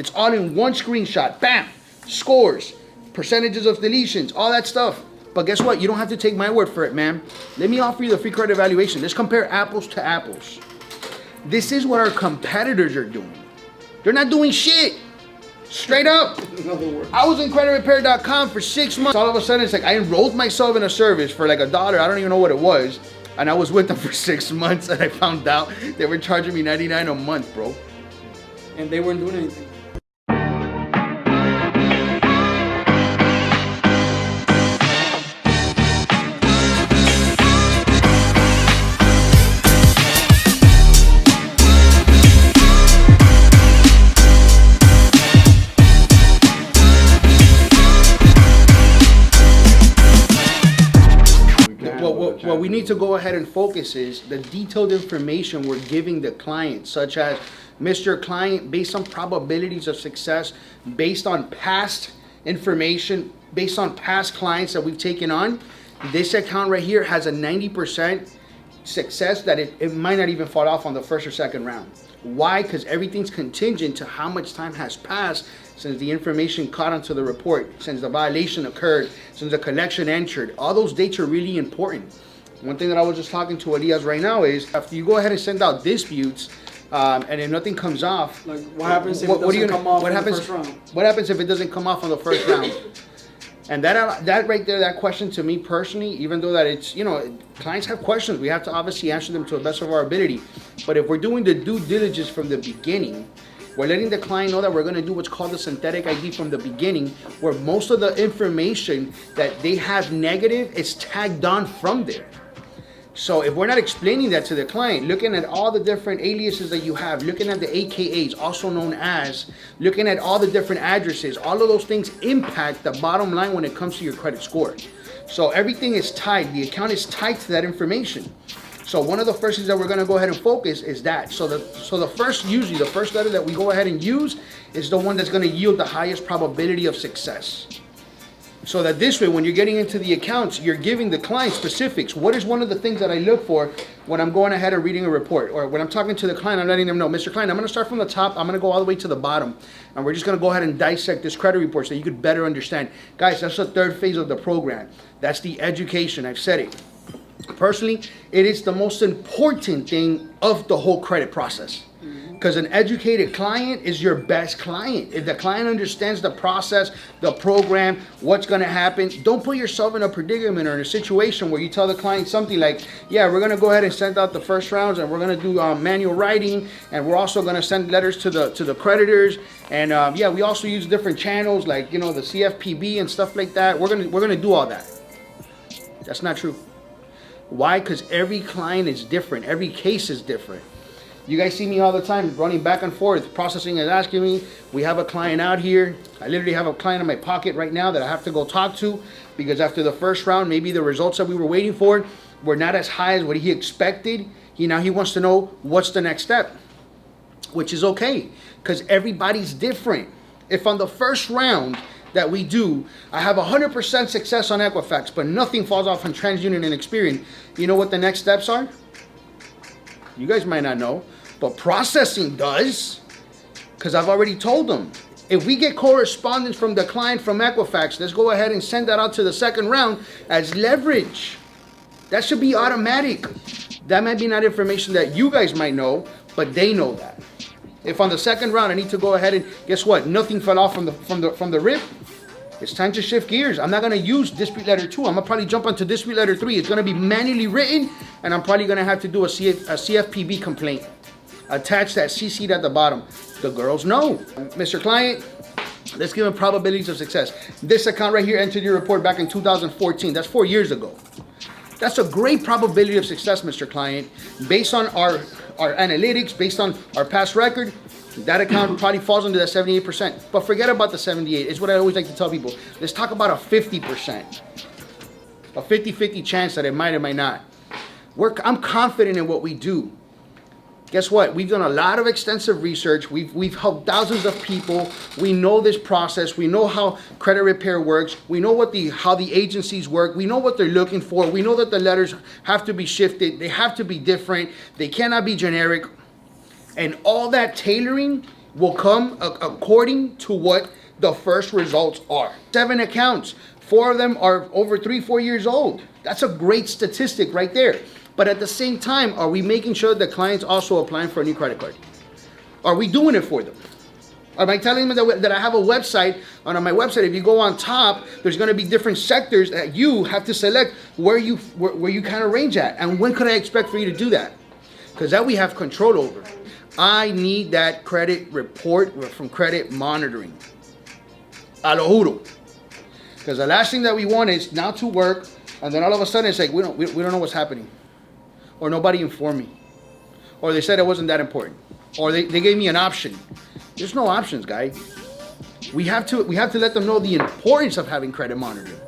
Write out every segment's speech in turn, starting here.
It's all in one screenshot. Bam! Scores, percentages of deletions, all that stuff. But guess what? You don't have to take my word for it, man. Let me offer you the free credit evaluation. Let's compare apples to apples. This is what our competitors are doing. They're not doing shit. Straight up. I was in creditrepair.com for 6 months. All of a sudden, it's like I enrolled myself in a service for like $1. I don't even know what it was. And I was with them for 6 months, and I found out they were charging me $99 a month, bro. And they weren't doing anything. What we need to go ahead and focus is the detailed information we're giving the client, such as Mr. Client, based on probabilities of success, based on past information, based on past clients that we've taken on. This account right here has a 90% success that it might not even fall off on the first or second round. Why? Because everything's contingent to how much time has passed since the information caught onto the report, since the violation occurred, since the collection entered. All those dates are really important. One thing that I was just talking to Elias right now is after you go ahead and send out disputes, and if nothing comes off, like what happens if it doesn't come off in the first round? What happens if it doesn't come off on the first round? And that right there, that question to me personally, even though that it's, clients have questions, we have to obviously answer them to the best of our ability. But if we're doing the due diligence from the beginning, we're letting the client know that we're going to do what's called the synthetic ID from the beginning, where most of the information that they have negative is tagged on from there. So if we're not explaining that to the client, looking at all the different aliases that you have, looking at the AKAs, also known as, looking at all the different addresses, all of those things impact the bottom line when it comes to your credit score. So everything is tied. The account is tied to that information. So one of the first things that we're going to go ahead and focus is that. So the first letter that we go ahead and use is the one that's going to yield the highest probability of success. So that this way, when you're getting into the accounts, you're giving the client specifics. What is one of the things that I look for when I'm going ahead and reading a report? Or when I'm talking to the client, I'm letting them know, Mr. Client, I'm going to start from the top. I'm going to go all the way to the bottom. And we're just going to go ahead and dissect this credit report so you could better understand. Guys, that's the third phase of the program. That's the education. I've said it. Personally, it is the most important thing of the whole credit process. Because an educated client is your best client. If the client understands the process, the program, what's going to happen, don't put yourself in a predicament or in a situation where you tell the client something like, yeah, we're going to go ahead and send out the first rounds and we're going to do manual writing, and we're also going to send letters to the creditors, and yeah, we also use different channels like, the CFPB and stuff like that. We're going to do all that. That's not true. Why? Because every client is different. Every case is different. You guys see me all the time running back and forth. Processing is asking me, we have a client out here. I literally have a client in my pocket right now that I have to go talk to because after the first round, maybe the results that we were waiting for were not as high as what he expected. Now he wants to know what's the next step, which is okay because everybody's different. If on the first round that we do, I have 100% success on Equifax, but nothing falls off on TransUnion and Experian, you know what the next steps are? You guys might not know, but processing does, because I've already told them. If we get correspondence from the client from Equifax, let's go ahead and send that out to the second round as leverage. That should be automatic. That might be not information that you guys might know, but they know that. If on the second round I need to go ahead and guess what? Nothing fell off from the rip. It's time to shift gears. I'm not going to use dispute letter 2. I'm going to probably jump onto dispute letter 3. It's going to be manually written, and I'm probably going to have to do a CFPB complaint. Attach that CC'd at the bottom. The girls know. Mr. Client, let's give them probabilities of success. This account right here entered your report back in 2014. That's 4 years ago. That's a great probability of success, Mr. Client. Based on our analytics, based on our past record, that account probably falls under that 78%. But forget about the 78. It's what I always like to tell people. Let's talk about a 50%. A 50-50 chance that it might or might not. I'm confident in what we do. Guess what? We've done a lot of extensive research. We've helped thousands of people. We know this process. We know how credit repair works. We know how the agencies work. We know what they're looking for. We know that the letters have to be shifted. They have to be different. They cannot be generic. And all that tailoring will come according to what the first results are. 7 accounts, 4 of them are over 3-4 years old. That's a great statistic right there. But at the same time, are we making sure the client's also applying for a new credit card? Are we doing it for them? Am I telling them that I have a website, and on my website, if you go on top, there's going to be different sectors that you have to select where you kind of range at, and when could I expect for you to do that? Because that we have control over. I need that credit report from credit monitoring. A lo juro. Because the last thing that we want is now to work, and then all of a sudden it's like we don't know what's happening, or nobody informed me, or they said it wasn't that important, or they gave me an option. There's no options, guy. We have to let them know the importance of having credit monitoring.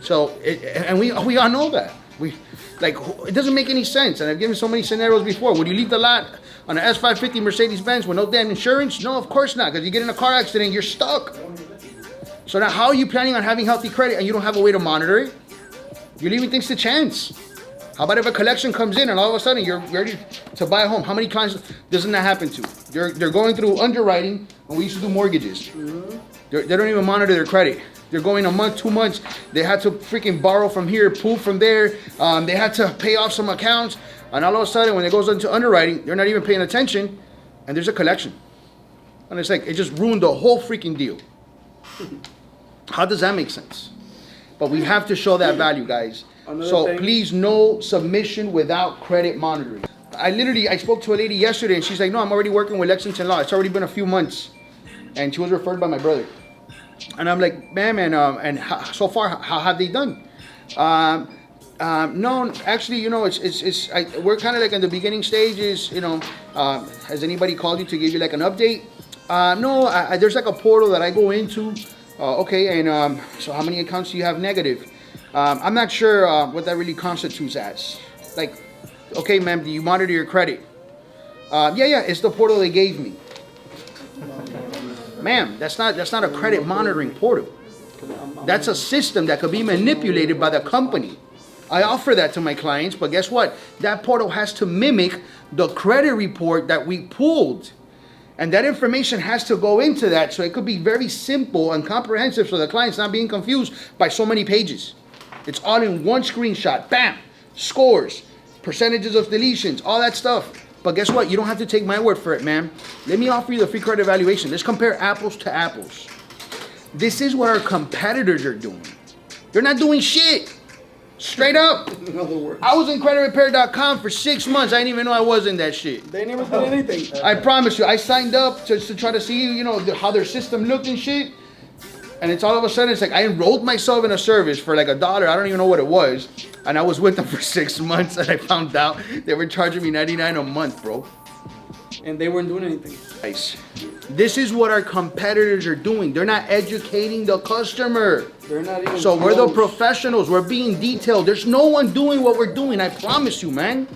So and we all know that. It doesn't make any sense. And I've given so many scenarios before. Would you leave the lot on an S550 Mercedes-Benz with no damn insurance? No, of course not. Because you get in a car accident, you're stuck. So now how are you planning on having healthy credit and you don't have a way to monitor it? You're leaving things to chance. How about if a collection comes in and all of a sudden you're ready to buy a home? How many clients doesn't that happen to? They're going through underwriting, and we used to do mortgages. They don't even monitor their credit. They're going a month, 2 months. They had to freaking borrow from here, pull from there. They had to pay off some accounts. And all of a sudden, when it goes into underwriting, they're not even paying attention. And there's a collection. And it's like, it just ruined the whole freaking deal. How does that make sense? But we have to show that value, guys. Please, no submission without credit monitoring. I spoke to a lady yesterday, and she's like, no, I'm already working with Lexington Law. It's already been a few months. And she was referred by my brother. And I'm like, so far, how have they done? No, actually, we're kind of like in the beginning stages. Has anybody called you to give you like an update? No, there's like a portal that I go into. So how many accounts do you have negative? I'm not sure what that really constitutes as. Like, okay, ma'am, do you monitor your credit? Yeah, it's the portal they gave me. Ma'am, that's not a credit monitoring portal. That's a system that could be manipulated by the company. I offer that to my clients, but guess what? That portal has to mimic the credit report that we pulled. And that information has to go into that, so it could be very simple and comprehensive, so the client's not being confused by so many pages. It's all in one screenshot. Bam! Scores, percentages of deletions, all that stuff. But guess what? You don't have to take my word for it, man. Let me offer you the free credit evaluation. Let's compare apples to apples. This is what our competitors are doing. They're not doing shit. Straight up. In other words. I was in creditrepair.com for 6 months. I didn't even know I was in that shit. They never did anything. I promise you. I signed up just to try to see, how their system looked and shit. And it's all of a sudden, it's like I enrolled myself in a service for like $1. I don't even know what it was. And I was with them for 6 months, and I found out they were charging me $99 a month, bro. And they weren't doing anything. Guys, this is what our competitors are doing. They're not educating the customer. They're not even So we're the professionals. We're being detailed. There's no one doing what we're doing. I promise you, man.